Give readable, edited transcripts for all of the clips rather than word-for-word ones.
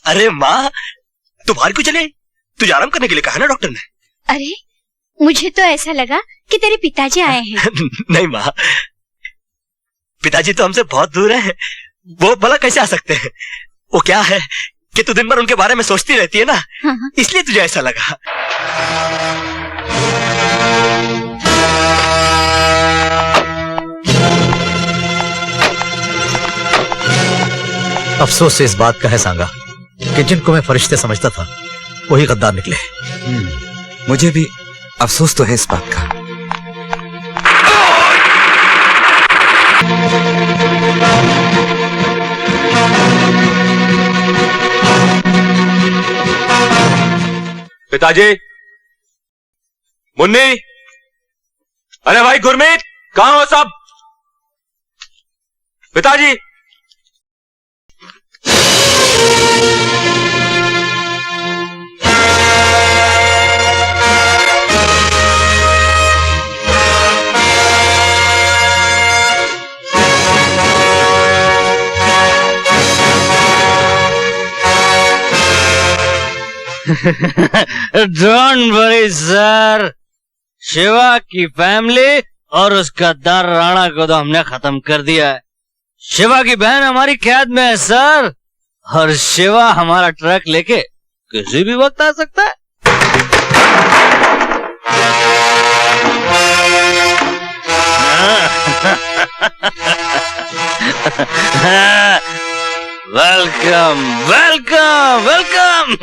अरे माँ, तू बाहर क्यों चले? तुझे आराम करने के लिए कहा ना डॉक्टर ने। अरे मुझे तो ऐसा लगा कि तेरे पिताजी आए हैं। नहीं माँ, पिताजी तो हमसे बहुत दूर हैं। वो भला कैसे आ सकते हैं? वो क्या है कि तू दिन भर उनके बारे में सोचती रहती है ना, हाँ। इसलिए तुझे ऐसा लगा। अफसोस से इस बात का है सांगा कि जिनको मैं फरिश्ते समझता था वही गद्दार निकले। मुझे भी अफसोस तो है इस बात का। पिताजी, मुन्नी, अरे भाई गुरमीत, कहां हो सब? पिताजी। डोंट वरी सर, शिवा की फैमिली और उस गद्दार राणा को तो हमने खत्म कर दिया है। शिवा की बहन हमारी कैद में है सर, और शिवा हमारा ट्रक लेके किसी भी वक्त आ सकता है। Welcome welcome welcome.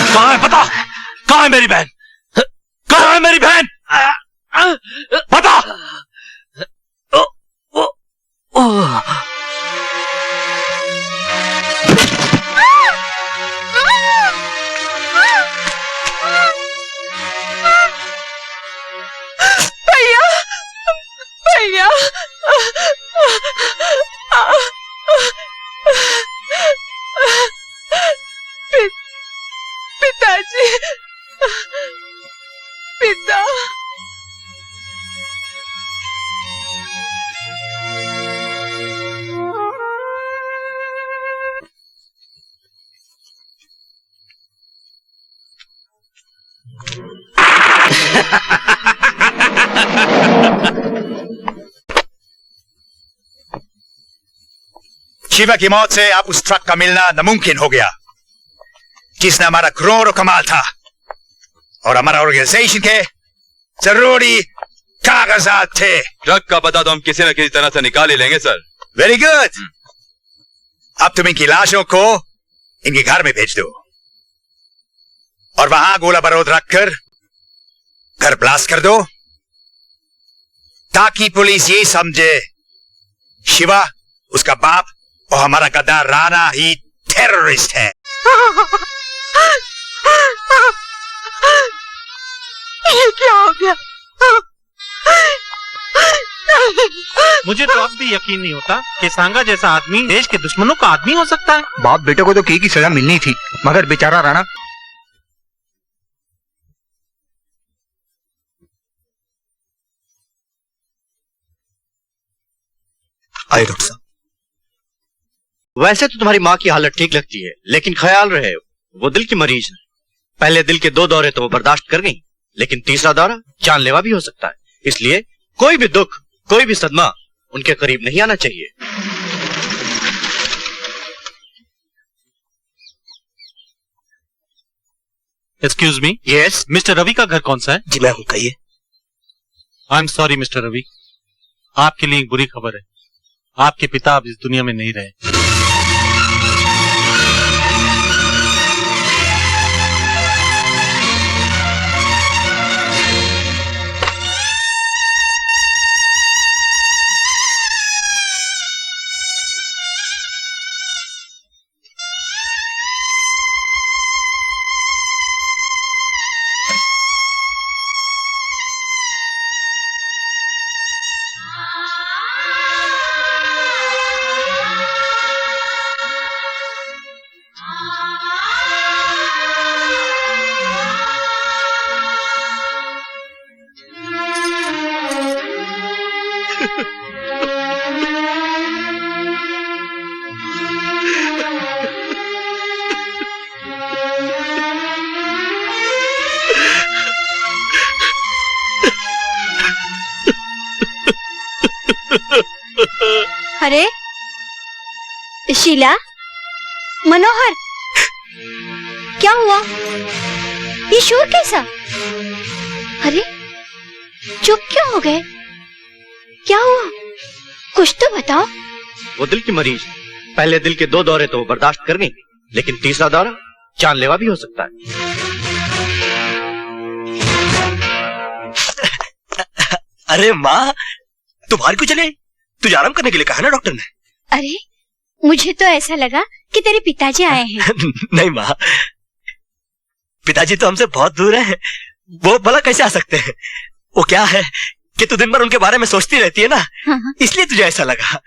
कहां है पता? कहां है मेरी बहन? कहां है मेरी बहन? पता? भैया, भैया, पिताजी, पिता। शिवा की मौत से आप उस ट्रक का मिलना नामुमकिन हो गया जिसने हमारा करोड़ों कमाल था और हमारा ऑर्गेनाइजेशन के जरूरी कागजात थे। ट्रक का पता तो हम किसी न किसी तरह से निकाल ही लेंगे सर। Very good. अब तुम इनकी लाशों को इनके घर में भेज दो और वहां गोला बारूद रखकर घर ब्लास्ट कर दो ताकि पुलिस ये समझे शिवा, उसका बाप और हमारा गद्दार राणा ही टेररिस्ट है। ये क्या हो गया? मुझे तो अब भी यकीन नहीं होता कि सांगा जैसा आदमी देश के दुश्मनों का आदमी हो सकता है। बाप बेटे को तो की सजा मिलनी थी, मगर बेचारा राणा। आइए डॉक्टर साहब। वैसे तो तुम्हारी माँ की हालत ठीक लगती है, लेकिन ख्याल रहे वो दिल की मरीज है। पहले दिल के 2 दौरे तो वो बर्दाश्त कर गई, लेकिन तीसरा दौरा जानलेवा भी हो सकता है। इसलिए कोई भी दुख, कोई भी सदमा उनके करीब नहीं आना चाहिए। Excuse me. Yes. Mister Ravi का घर कौन सा है? जी मैं हूं, कहिए। I am sorry mister Ravi, आपके लिए एक बुरी खबर है। आपके पिता अब इस दुनिया में नहीं रहे। अरे शीला, मनोहर, क्या हुआ? ये शोर कैसा? अरे चुप क्यों हो गए? क्या हुआ? कुछ तो बताओ। वो दिल की मरीज है। पहले दिल के 2 दौरे तो वो बर्दाश्त कर गई, लेकिन तीसरा दौरा जानलेवा भी हो सकता है। अरे माँ, तू बाहर क्यों चले? तुझे आराम करने के लिए कहा ना डॉक्टर ने। अरे मुझे तो ऐसा लगा कि तेरे पिताजी आए हैं। नहीं माँ, पिताजी तो हमसे बहुत दूर हैं। वो भला कैसे आ सकते हैं? वो क्या है कि तू दिन भर उनके बारे में सोचती रहती है ना, हाँ। इसलिए तुझे ऐसा लगा।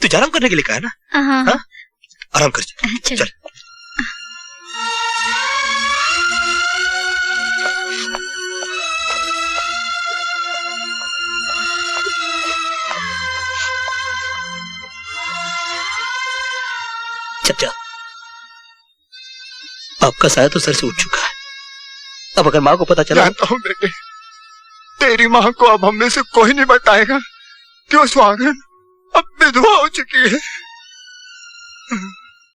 तुझे आराम करने के लिए कहा ना। हाँ। हाँ? आराम कर। चल। चल। जा। आपका साया तो सर से उठ चुका है। अब अगर माँ को पता चला। जानता हूँ बेटे, तेरी माँ को अब हम में से कोई नहीं बताएगा कि वो सुहागन अब विधवा हो चुकी है।